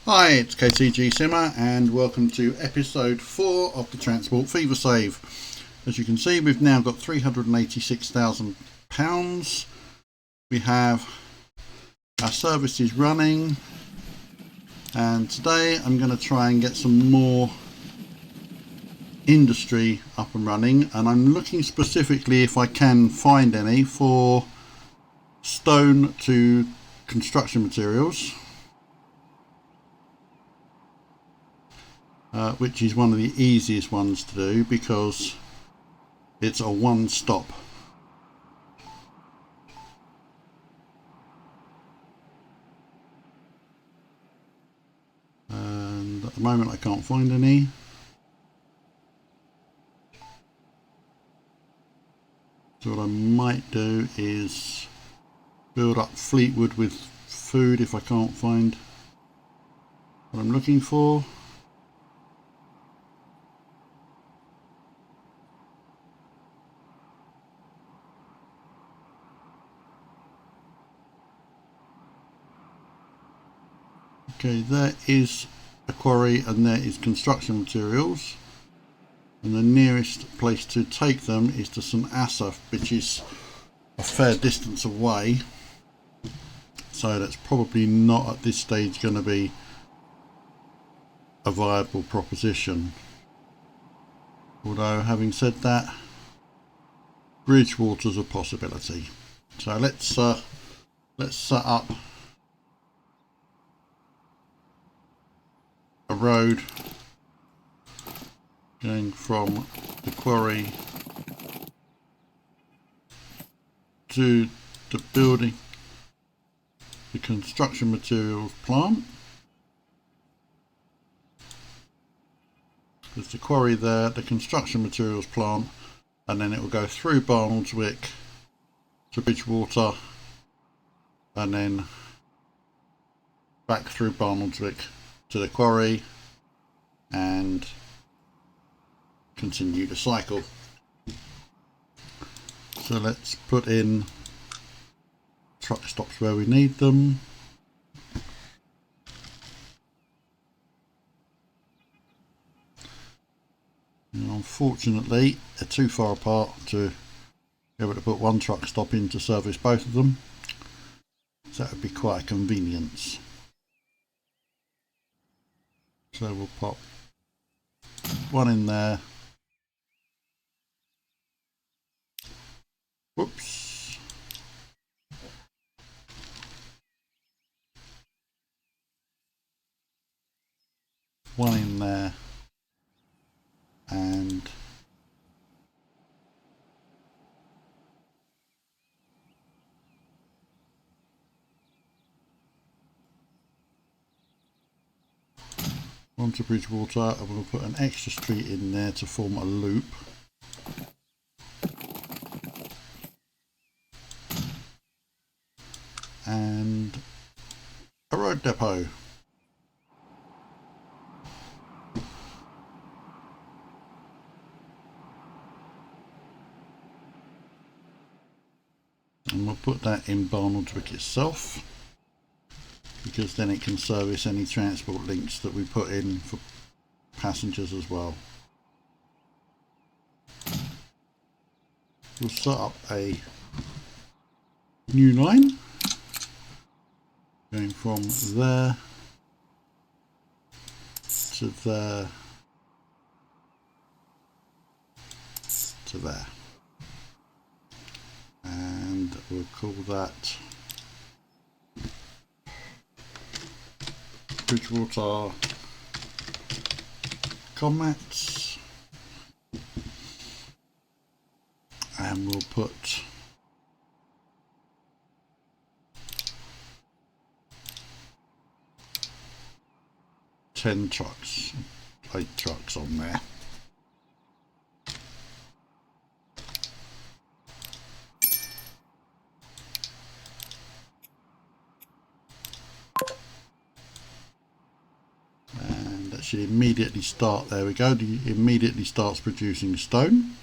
Hi, it's KTG Simmer and welcome to episode 4 of the Transport Fever Save. As you can see, we've now got £386,000. We have our services running, and today I'm going to try and get some more industry up and running, and I'm looking specifically if I can find any for stone to construction materials. Which is one of the easiest ones to do because it's a one-stop. And at the moment I can't find any. So what I might do is build up Fleetwood with food if I can't find what I'm looking for. Okay, there is a quarry and there is construction materials, and the nearest place to take them is to St Asaph, which is a fair distance away, so that's probably not at this stage going to be a viable proposition. Although having said that, Bridgewater's a possibility. So let's set up a road going from the quarry to the building, the construction materials plant. There's the quarry there, the construction materials plant, and then it will go through Barnoldswick to Bridgewater, and then back through Barnoldswick to the quarry, and continue the cycle. So let's put in truck stops where we need them. And unfortunately, they're too far apart to be able to put one truck stop in to service both of them. So that would be quite a convenience. So we'll pop one in there. Whoops. One in there. And one to Bridgewater, and we'll put an extra street in there to form a loop. And a road depot. And we'll put that in Barnoldswick itself, because then it can service any transport links that we put in for passengers as well. We'll set up a new line going from there to there to there, and we'll call that Bridgewater Comats, and we'll put eight trucks on there. And that should immediately start, there we go, it immediately starts producing stone.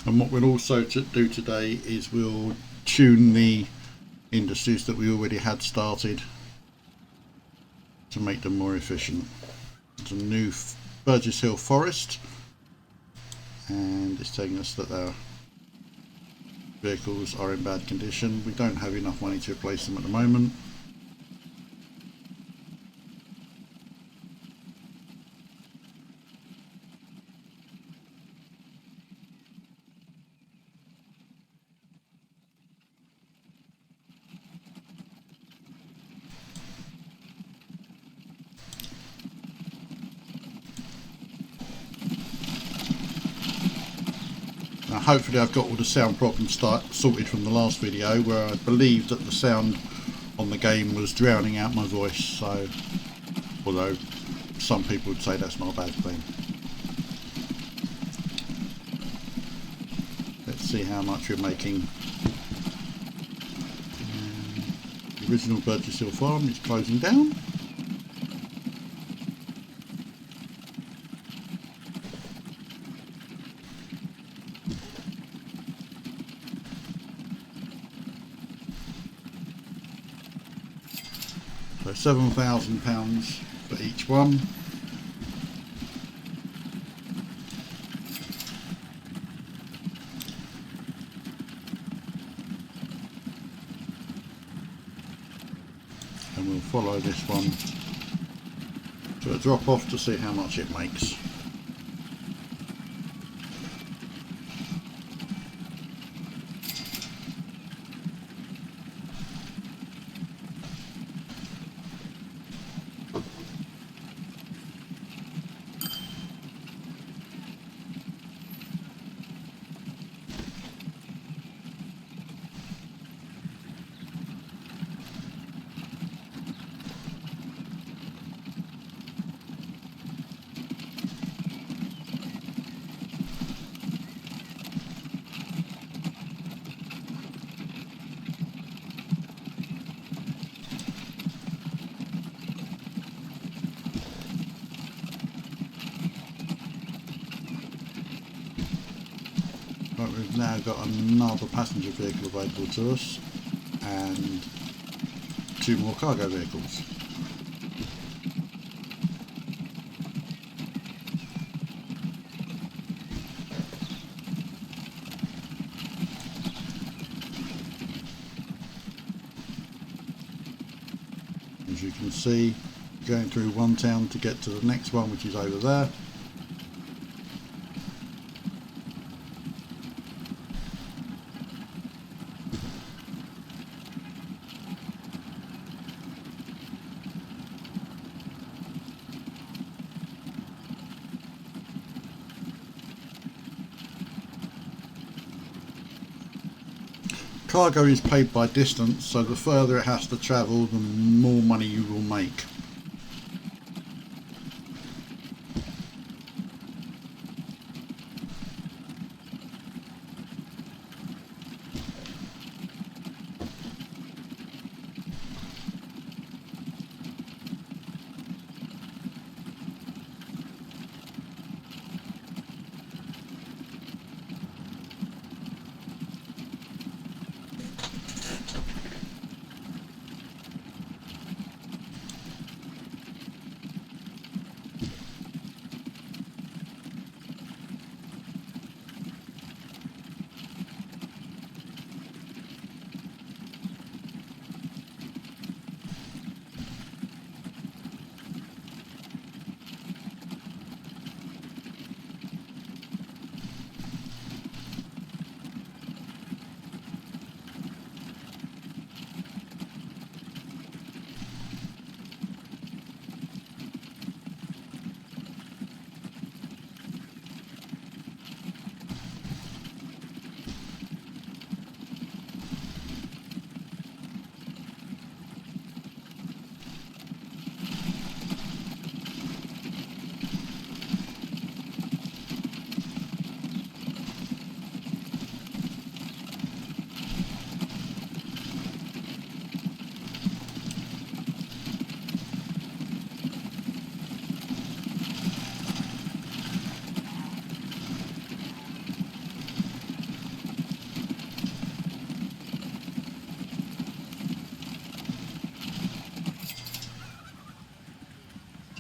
And what we'll also do today is we'll tune the industries that we already had started to make them more efficient. It's a new Burgess Hill Forest, and it's telling us that our vehicles are in bad condition. We don't have enough money to replace them at the moment. Now hopefully I've got all the sound problems sorted from the last video, where I believed that the sound on the game was drowning out my voice, so although some people would say that's not a bad thing. Let's see how much we're making. The original Burgess Hill Farm is closing down. So £7,000 for each one. And we'll follow this one to a drop off to see how much it makes. Right, we've now got another passenger vehicle available to us and 2 more cargo vehicles. As you can see, going through one town to get to the next one, which is over there. Cargo is paid by distance, so the further it has to travel, the more money you will make.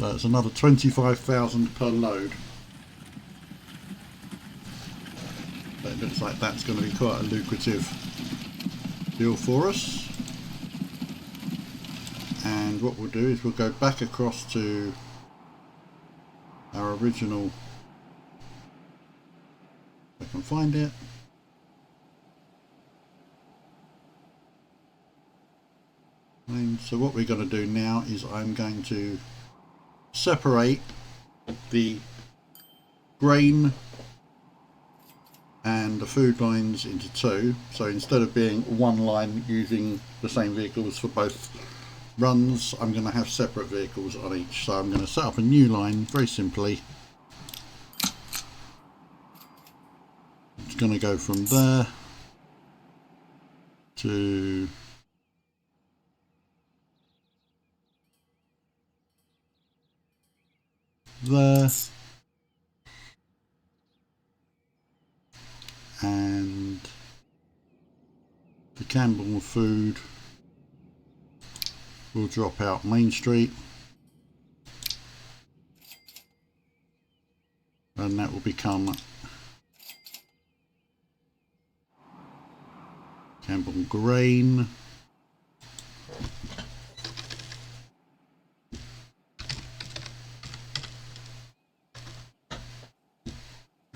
So it's another 25,000 per load. So it looks like that's going to be quite a lucrative deal for us. And what we'll do is we'll go back across to our original, if I can find it. And so what we're going to do now is I'm going to separate the grain and the food lines into two. So instead of being one line using the same vehicles for both runs, I'm going to have separate vehicles on each. So I'm going to set up a new line very simply. It's going to go from there to there, and the Camborne food will drop out Main Street, and that will become Camborne Grain.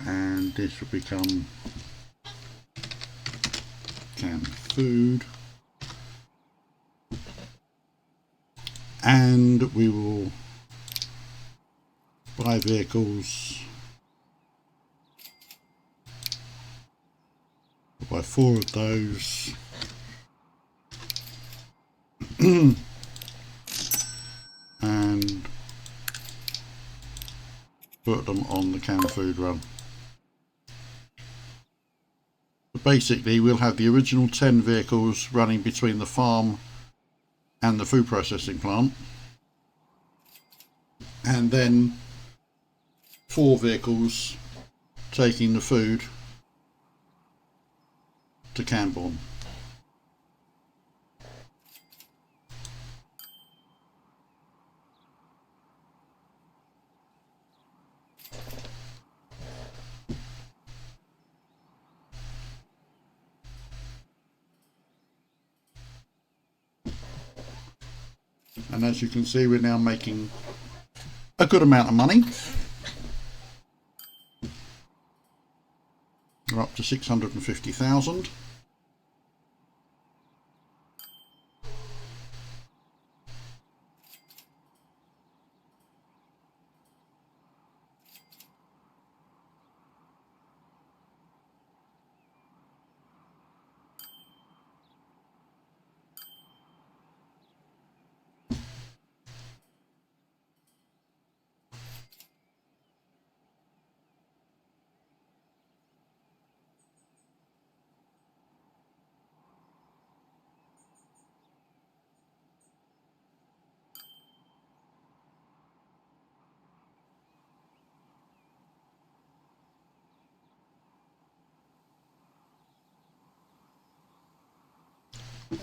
And this will become Cam Food. And we will buy vehicles. We'll buy 4 of those. And put them on the Cam Food run. But basically we'll have the original 10 vehicles running between the farm and the food processing plant, and then 4 vehicles taking the food to Camborne. And as you can see, we're now making a good amount of money. We're up to 650,000.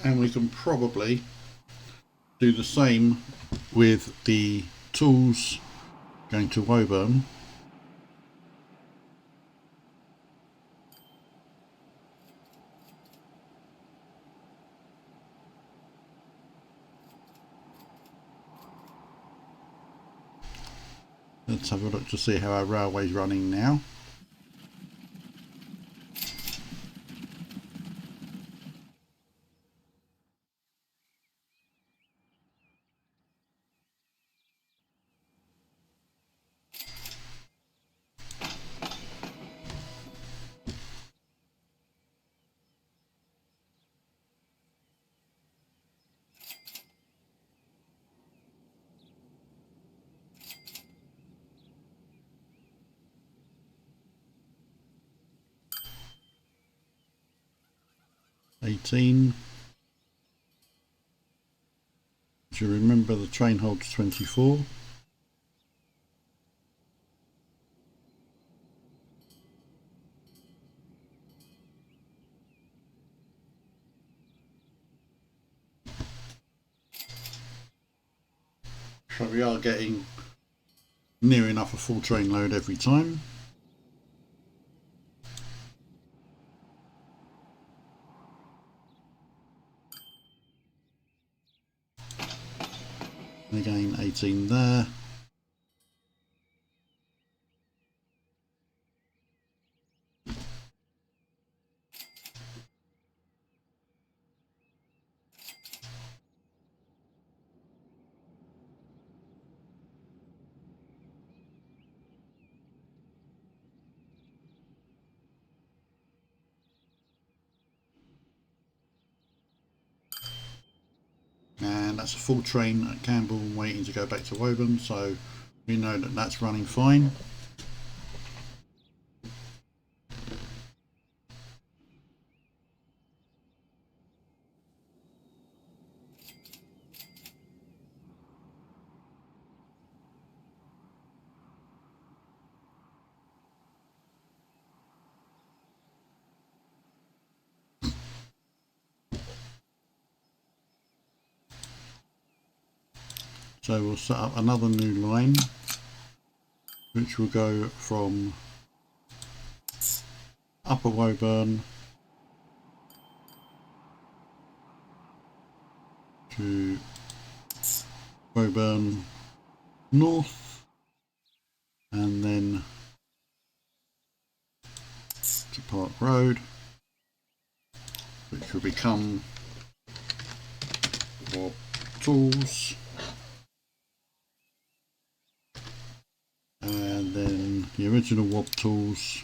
And we can probably do the same with the tools going to Woburn. Let's have a look to see how our railway's running now. Do you remember the train holds 24? So we are getting near enough a full train load every time. Again, 18 there. And that's a full train at Campbell waiting to go back to Woburn, so we know that that's running fine. So we'll set up another new line which will go from Upper Woburn to Woburn North and then to Park Road, which will become Wob Tools, and then the original Wob Tools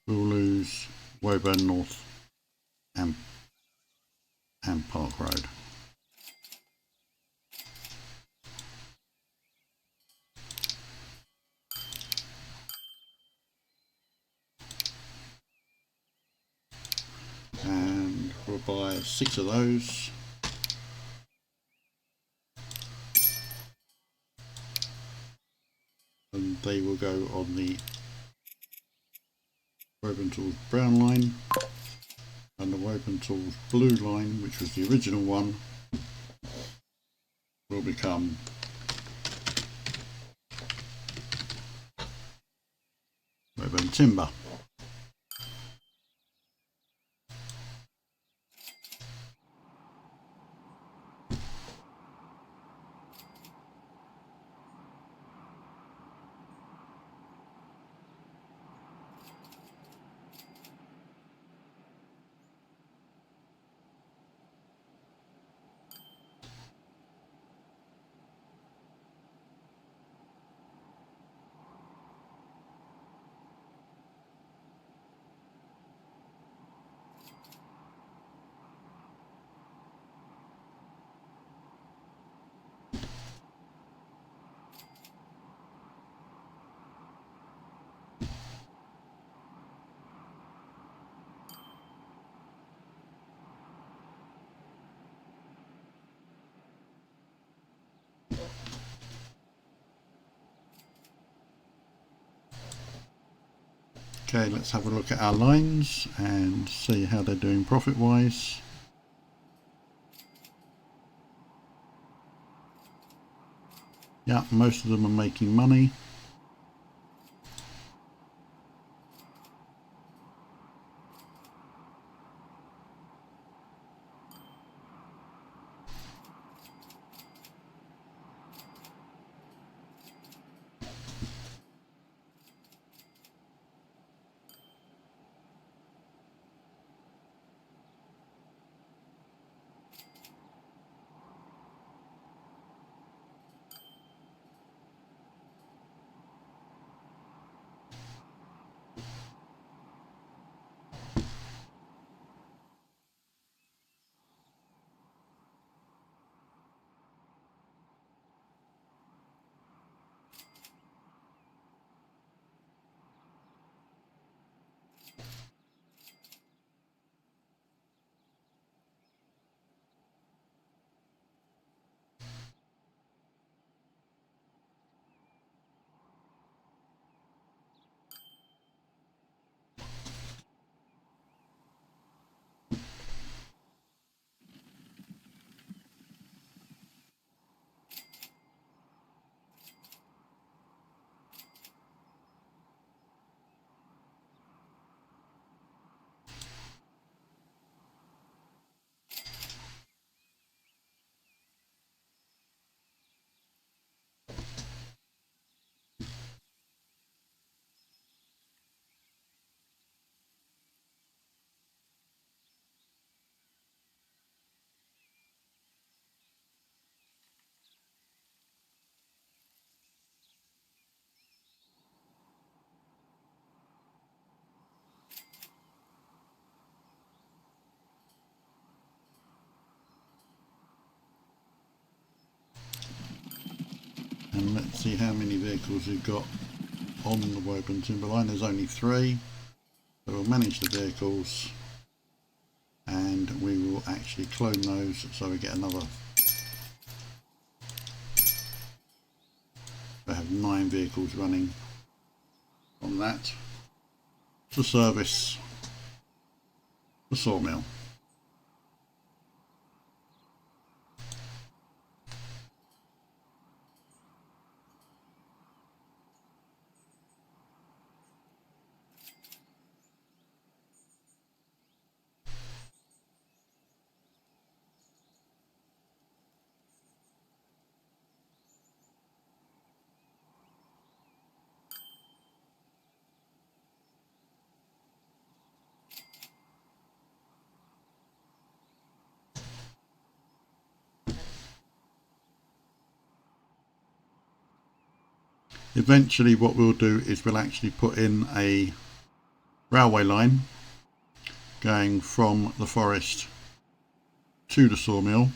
will lose Woburn North and Park Road. And we'll buy 6 of those. And they will go on the Woburn Tools brown line, and the Woburn Tools blue line, which was the original one, will become Woburn Timber. Okay, let's have a look at our lines and see how they're doing profit wise. Yeah, most of them are making money. And let's see how many vehicles we've got on the Woburn timber line. There's only 3, so we'll manage the vehicles and we will actually clone those so we get another. We have 9 vehicles running on that to service the sawmill. Eventually what we'll do is we'll actually put in a railway line going from the forest to the sawmill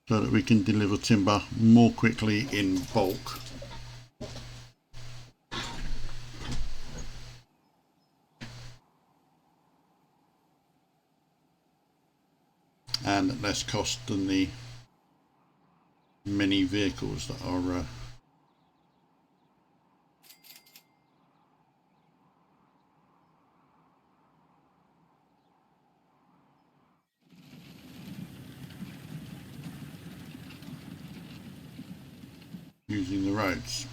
so that we can deliver timber more quickly in bulk. And at less cost than the many vehicles that are using the roads.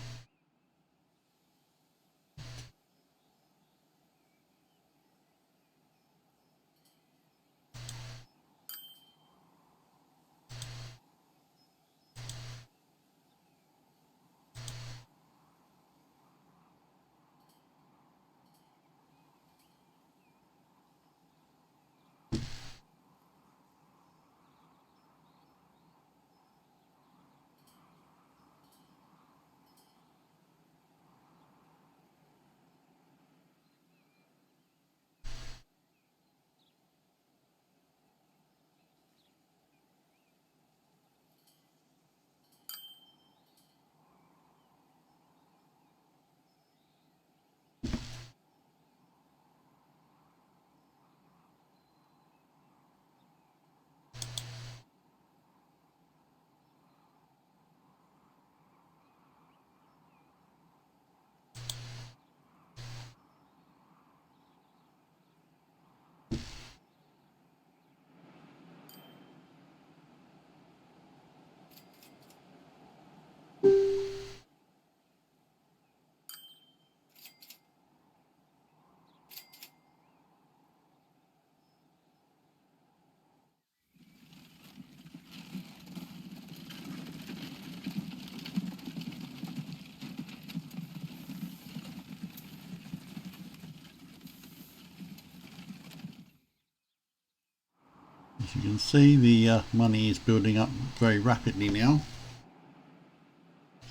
As you can see, the money is building up very rapidly now.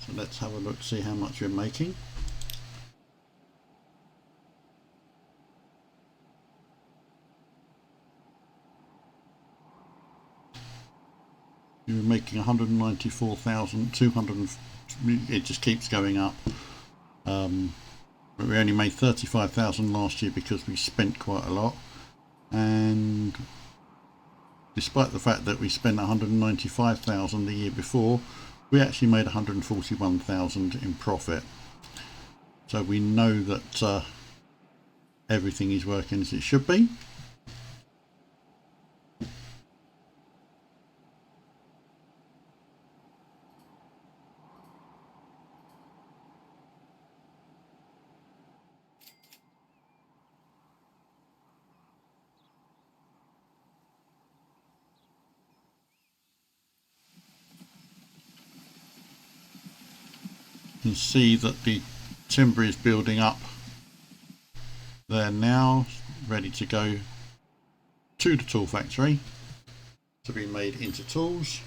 So let's have a look, see how much we're making. We're making 194,200. It just keeps going up. But we only made 35,000 last year because we spent quite a lot, and despite the fact that we spent 195,000 the year before, we actually made 141,000 in profit. So we know that everything is working as it should be. You can see that the timber is building up there now, ready to go to the tool factory to be made into tools.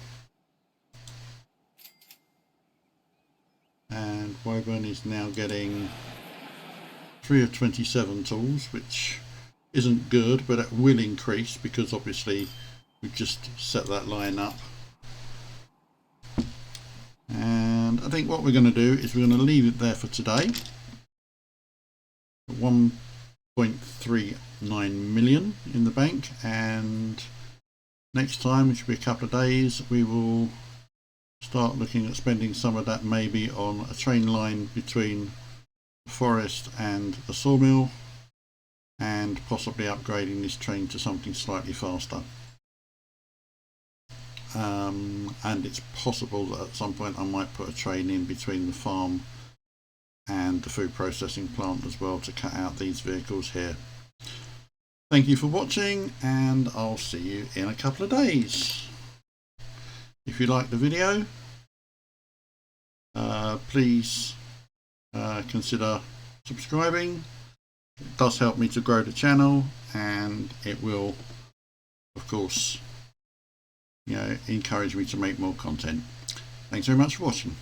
And Woburn is now getting 3 of 27 tools, which isn't good, but it will increase because obviously we've just set that line up. And And I think what we're going to do is we're going to leave it there for today. 1.39 million in the bank, and next time, which will be a couple of days, we will start looking at spending some of that maybe on a train line between the forest and the sawmill, and possibly upgrading this train to something slightly faster. And it's possible that at some point I might put a train in between the farm and the food processing plant as well to cut out these vehicles here. Thank you for watching, and I'll see you in a couple of days. If you like the video, please consider subscribing. It does help me to grow the channel, and it will, of course, encourage me to make more content. Thanks very much for watching.